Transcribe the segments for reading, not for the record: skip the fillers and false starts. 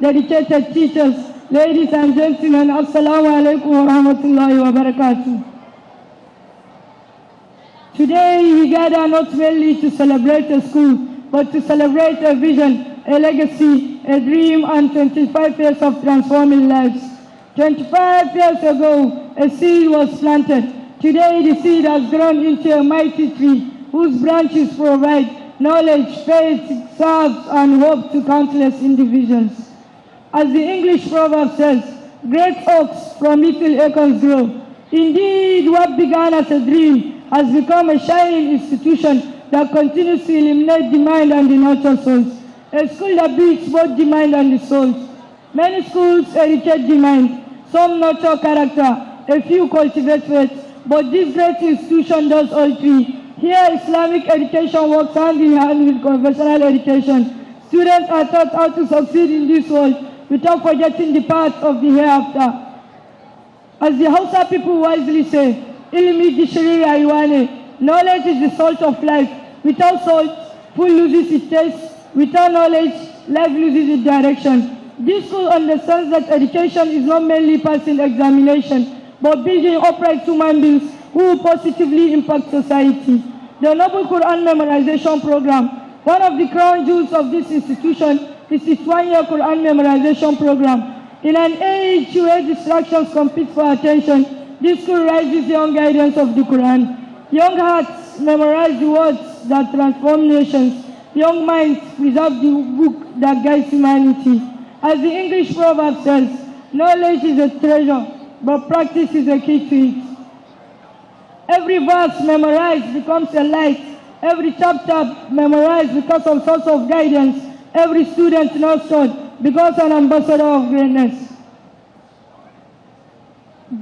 dedicated teachers, ladies and gentlemen, Assalamu alaikum wa rahmatullahi wa barakatuh. Today we gather not merely to celebrate a school, but to celebrate a vision, a legacy, a dream, and 25 years of transforming lives. 25 years ago, a seed was planted. Today the seed has grown into a mighty tree whose branches provide knowledge, faith, serves, and hope to countless individuals. As the English proverb says, great oaks from little acorns grow. Indeed, what began as a dream has become a shining institution that continues to illuminate the mind and the natural souls. A school that builds both the mind and the souls. Many schools educate the mind, some nurture character, a few cultivate faith, but this great institution does all three. Here, Islamic education works hand in hand with conventional education. Students are taught how to succeed in this world without forgetting the path of the hereafter. As the Hausa people wisely say, ilmi gishiri rayuwa, knowledge is the salt of life. Without salt, food loses its taste. Without knowledge, life loses its direction. This school understands that education is not merely passing examination, but building upright human beings who will positively impact society. The Noble Quran Memorization Program, one of the crown jewels of this institution, is its one-year Quran Memorization Program. In an age where distractions compete for attention, this school rises young guidance of the Quran. Young hearts memorize the words that transform nations. Young minds preserve the book that guides humanity. As the English proverb says, knowledge is a treasure, but practice is a key to it. Every verse memorized becomes a light. Every chapter memorized becomes a source of guidance. Every student nurtured becomes an ambassador of greatness.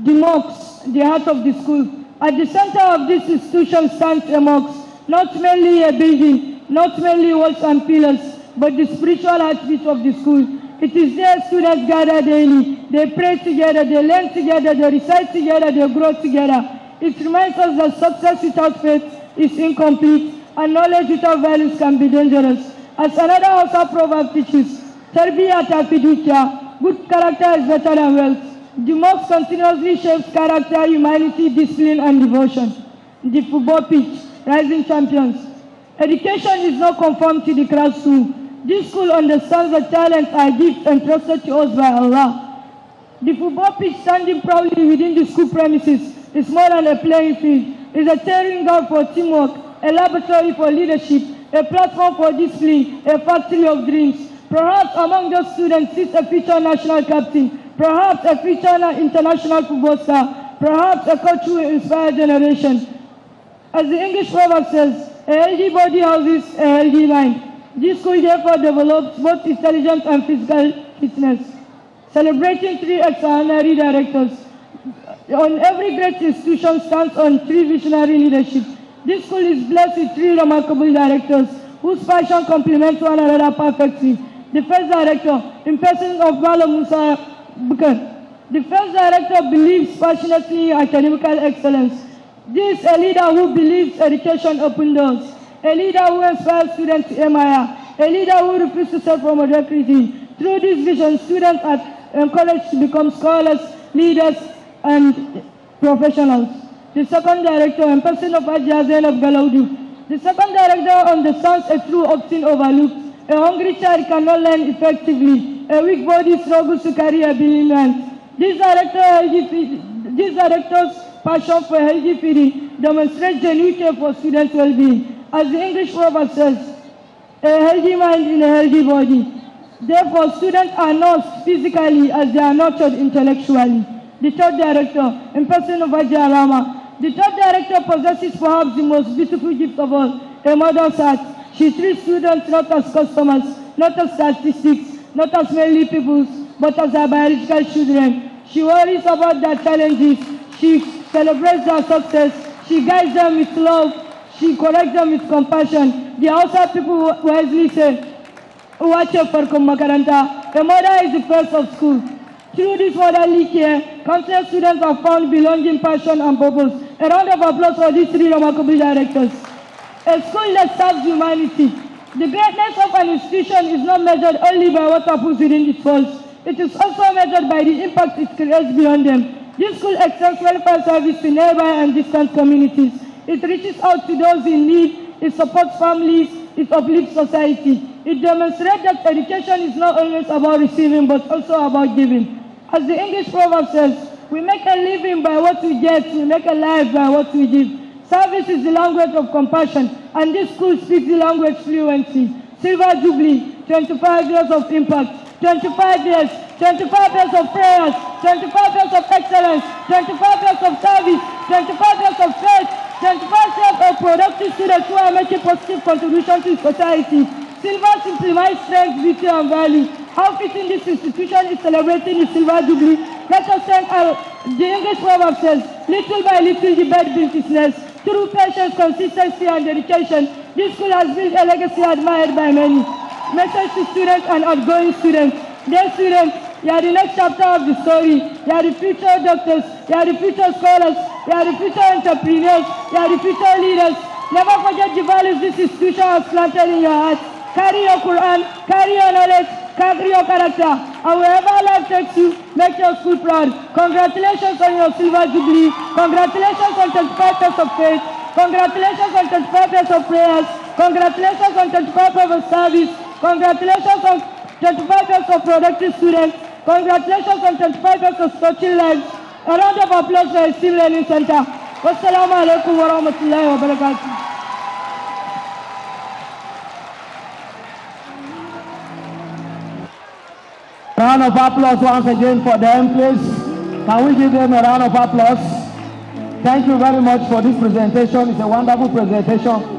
The mosque, the heart of the school. At the center of this institution stands a mosque, not merely a building, not merely walls and pillars, but the spiritual heartbeat of the school. It is there students gather daily. They pray together, they learn together, they recite together, they grow together. It reminds us that success without faith is incomplete, and knowledge without values can be dangerous. As another Hausa proverb teaches, Tarbiyat afidukia, good character is better than wealth. The mosque continuously shapes character, humanity, discipline, and devotion. The football pitch, rising champions. Education is not conformed to the classroom. This school understands that talents are gifts entrusted to us by Allah. The football pitch standing proudly within the school premises is more than a playing field. It's a tearing ground for teamwork, a laboratory for leadership, a platform for discipline, a factory of dreams. Perhaps among those students sits a future national captain, perhaps a future international football star, perhaps a coach who will inspire generation. As the English proverb says, a healthy body houses a healthy mind. This school therefore develops both intelligence and physical fitness. Celebrating three extraordinary directors. On every great institution stands on three visionary leadership. This school is blessed with three remarkable directors whose passion complements one another perfectly. The first director, in person of Malam Musa Bukar. The first director believes passionately in academical excellence. This is a leader who believes education opens doors. A leader who inspires students to aim higher. A leader who refuses to serve for mediocrity. Through this vision, students are encouraged to become scholars, leaders, and professionals. The second director, in person of Ajia Zainab Galaudu. The second director understands a true often overlooked. A hungry child cannot learn effectively. A weak body struggles to carry a billion hands. This director's passion for healthy feeding demonstrates genuine care for students' well-being. As the English proverb says, a healthy mind in a healthy body. Therefore, students are nursed physically as they are nurtured intellectually. The third director, in person of Ajia Rama. The third director possesses perhaps the most beautiful gift of all, a mother's heart. She treats students not as customers, not as statistics, not as merely peoples, but as her biological children. She worries about their challenges. She celebrates their success. She guides them with love. She corrects them with compassion. The Hausa people wisely say, "Uwache farkon makaranta." A mother is the first of school. Through this motherly care, countless students have found belonging, passion, and purpose. A round of applause for these three remarkable directors. A school that serves humanity. The greatness of an institution is not measured only by what happens within its walls. It is also measured by the impact it creates beyond them. This school extends welfare service to nearby and distant communities. It reaches out to those in need, it supports families, it uplifts society. It demonstrates that education is not always about receiving but also about giving. As the English proverb says, we make a living by what we get, we make a life by what we give. Service is the language of compassion, and this school speaks the language fluently. Silver Jubilee, 25 years of impact, 25 years of prayers, 25 years of excellence, 25 years of service, 25 years of faith, 25 years of productive students who are making positive contribution to society. Silver simplifies strength, beauty, and value. How fitting this institution is celebrating the Silver Jubilee. Let us thank the English proverb says, little by little the bird builds its nest. Through patience, consistency, and dedication, this school has built a legacy admired by many. Message to students and outgoing students. Dear students, you are the next chapter of the story. You are the future doctors, you are the future scholars, you are the future entrepreneurs, you are the future leaders. Never forget the values this institution has planted in your heart. Carry your Quran, carry your knowledge, carry your character, and wherever life takes you, make your school proud. Congratulations on your Silver Jubilee. Congratulations on 25 years of faith. Congratulations on 25 years of prayers. Congratulations on 25 years of service. Congratulations on 25 years of productive students. Congratulations on 25 years of touching lives. A round of applause for Esteem Learning Center. Wassalamu alaikum wa rahmatullahi wa barakatuh. Round of applause once again for them, please. Can we give them a round of applause? Thank you very much for this presentation. It's a wonderful presentation.